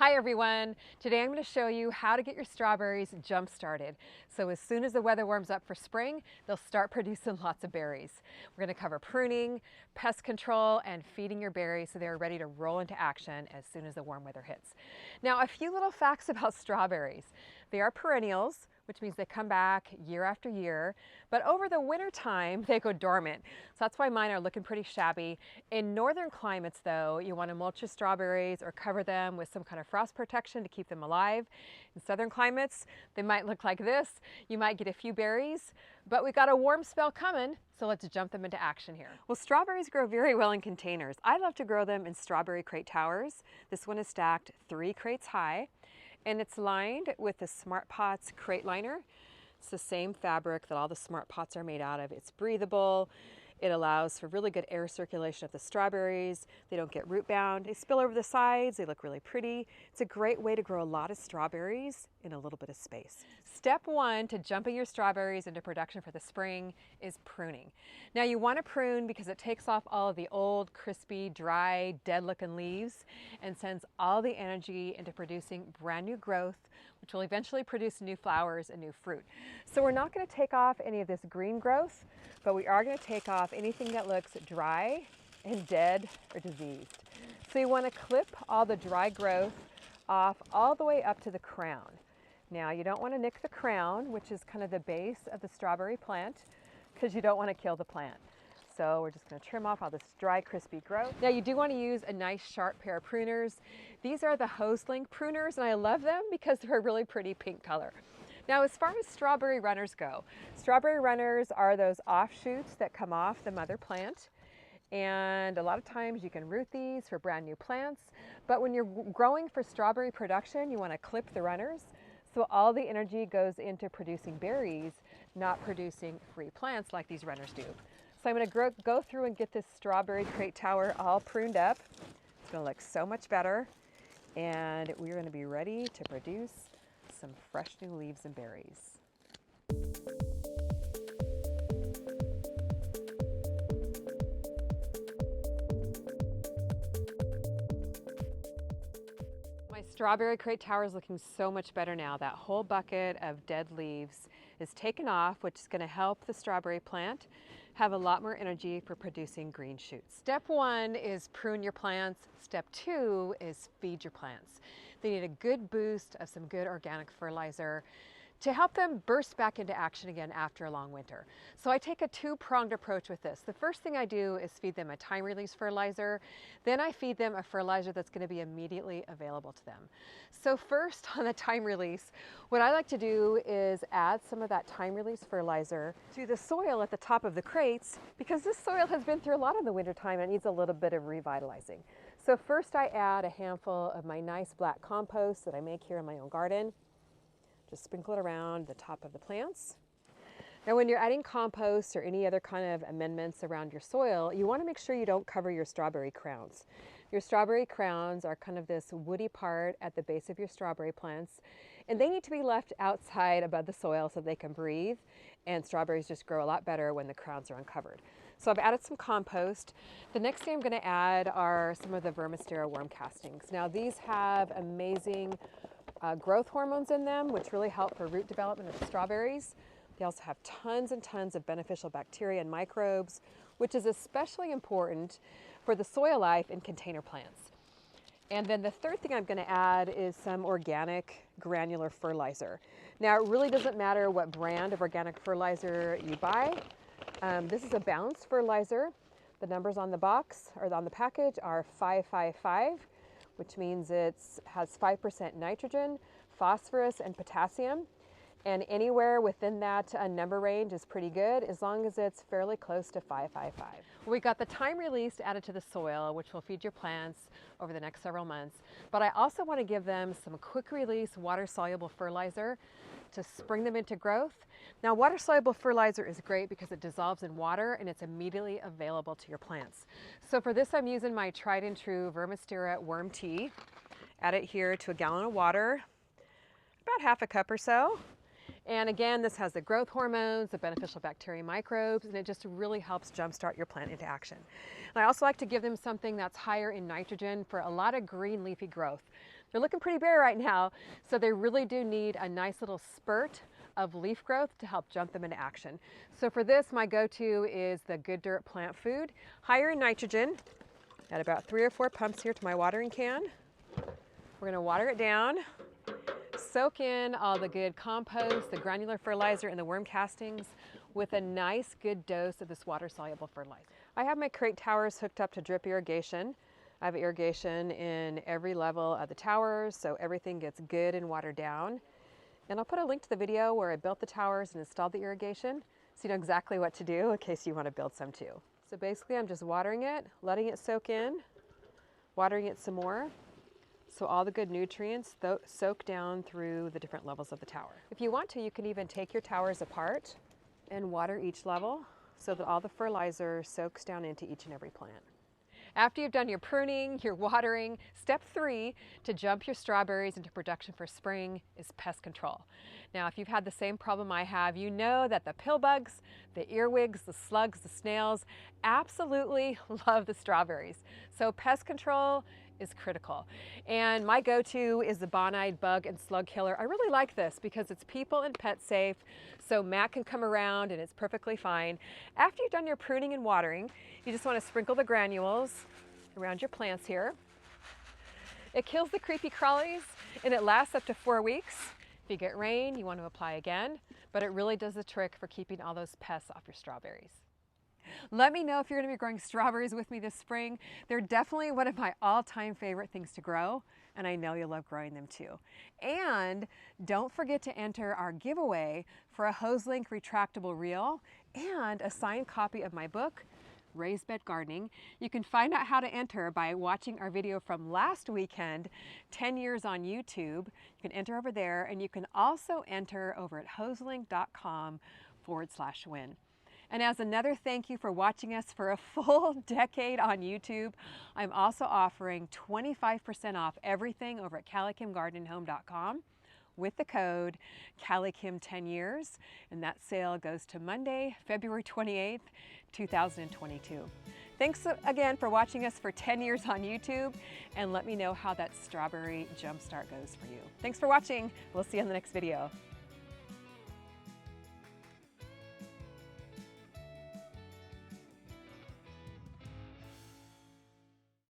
Hi everyone! Today I'm going to show you how to get your strawberries jump started. So as soon as the weather warms up for spring, they'll start producing lots of berries. We're going to cover pruning, pest control, and feeding your berries so they're ready to roll into action as soon as the warm weather hits. Now, a few little facts about strawberries. They are perennials, which means they come back year after year, but over the winter time they go dormant. So that's why mine are looking pretty shabby. In northern climates though, you want to mulch your strawberries or cover them with some kind of frost protection to keep them alive. In southern climates, they might look like this. You might get a few berries, but we got a warm spell coming, so let's jump them into action here. Well, strawberries grow very well in containers. I love to grow them in strawberry crate towers. This one is stacked 3 crates high, and it's lined with the Smart Pots crate liner. It's the same fabric that all the Smart Pots are made out of. It's breathable. It allows for really good air circulation of the strawberries. They don't get root bound. They spill over the sides. They look really pretty. It's a great way to grow a lot of strawberries in a little bit of space. Step 1 to jumping your strawberries into production for the spring is pruning. Now you want to prune because it takes off all of the old, crispy, dry, dead looking leaves and sends all the energy into producing brand new growth, which will eventually produce new flowers and new fruit. So we're not going to take off any of this green growth, but we are going to take off anything that looks dry and dead or diseased. So you want to clip all the dry growth off all the way up to the crown. Now you don't want to nick the crown, which is kind of the base of the strawberry plant, because you don't want to kill the plant. So we're just going to trim off all this dry, crispy growth. Now you do want to use a nice sharp pair of pruners. These are the hose link pruners, and I love them because they're a really pretty pink color. Now, as far as strawberry runners go, strawberry runners are those offshoots that come off the mother plant. And a lot of times you can root these for brand new plants. But when you're growing for strawberry production, you want to clip the runners so all the energy goes into producing berries, not producing free plants like these runners do. So I'm going to go through and get this strawberry crate tower all pruned up. It's going to look so much better. And we're going to be ready to produce some fresh new leaves and berries. My strawberry crate tower is looking so much better now. That whole bucket of dead leaves is taken off, which is going to help the strawberry plant have a lot more energy for producing green shoots. Step 1 is prune your plants. Step 2 is feed your plants. They need a good boost of some good organic fertilizer to help them burst back into action again after a long winter. So I take a 2-pronged approach with this. The first thing I do is feed them a time release fertilizer. Then I feed them a fertilizer that's going to be immediately available to them. So first, on the time release, what I like to do is add some of that time release fertilizer to the soil at the top of the crates, because this soil has been through a lot in the wintertime and needs a little bit of revitalizing. So first I add a handful of my nice black compost that I make here in my own garden. Just sprinkle it around the top of the plants. Now when you're adding compost or any other kind of amendments around your soil, you want to make sure you don't cover your strawberry crowns. Your strawberry crowns are kind of this woody part at the base of your strawberry plants, and they need to be left outside above the soil so they can breathe, and strawberries just grow a lot better when the crowns are uncovered. So I've added some compost. The next thing I'm going to add are some of the Vermistera worm castings. Now these have amazing growth hormones in them, which really help for root development of the strawberries. They also have tons and tons of beneficial bacteria and microbes, which is especially important for the soil life in container plants. And then the third thing I'm going to add is some organic granular fertilizer. Now, it really doesn't matter what brand of organic fertilizer you buy. This is a balanced fertilizer. The numbers on the box or on the package are 555. Which means it has 5% nitrogen, phosphorus, and potassium. And anywhere within that number range is pretty good, as long as it's fairly close to 555. We got the time released added to the soil, which will feed your plants over the next several months. But I also want to give them some quick release water-soluble fertilizer to spring them into growth. Now, water-soluble fertilizer is great because it dissolves in water and it's immediately available to your plants. So for this, I'm using my tried and true Vermistera worm tea. Add it here to a gallon of water, about half a cup or so. And again, this has the growth hormones, the beneficial bacteria microbes, and it just really helps jumpstart your plant into action. And I also like to give them something that's higher in nitrogen for a lot of green leafy growth. They're looking pretty bare right now, so they really do need a nice little spurt of leaf growth to help jump them into action. So for this, my go-to is the Good Dirt Plant Food, higher in nitrogen. Add about 3 or 4 pumps here to my watering can. We're gonna water it down, soak in all the good compost, the granular fertilizer, and the worm castings with a nice good dose of this water-soluble fertilizer. I have my crate towers hooked up to drip irrigation. I have irrigation in every level of the towers, so everything gets good and watered down. And I'll put a link to the video where I built the towers and installed the irrigation, so you know exactly what to do in case you want to build some too. So basically I'm just watering it, letting it soak in, watering it some more, so all the good nutrients soak down through the different levels of the tower. If you want to, you can even take your towers apart and water each level so that all the fertilizer soaks down into each and every plant. After you've done your pruning, your watering, step 3 to jump your strawberries into production for spring is pest control. Now, if you've had the same problem I have, you know that the pill bugs, the earwigs, the slugs, the snails absolutely love the strawberries. So pest control is critical. And my go-to is the Bonide Bug and Slug Killer. I really like this because it's people and pet safe, so Matt can come around and it's perfectly fine. After you've done your pruning and watering, you just want to sprinkle the granules around your plants here. It kills the creepy crawlies and it lasts up to 4 weeks. If you get rain, you want to apply again, but it really does the trick for keeping all those pests off your strawberries. Let me know if you're going to be growing strawberries with me this spring. They're definitely one of my all-time favorite things to grow, and I know you'll love growing them too. And don't forget to enter our giveaway for a hose link retractable reel and a signed copy of my book, Raised Bed Gardening. You can find out how to enter by watching our video from last weekend, 10 years on YouTube. You can enter over there, and you can also enter over at hoselink.com/win. And as another thank you for watching us for a full decade on YouTube, I'm also offering 25% off everything over at calicumgardenandhome.com with the code CALICUM10years, and that sale goes to Monday, February 28th, 2022. Thanks again for watching us for 10 years on YouTube, and let me know how that strawberry jumpstart goes for you. Thanks for watching. We'll see you in the next video.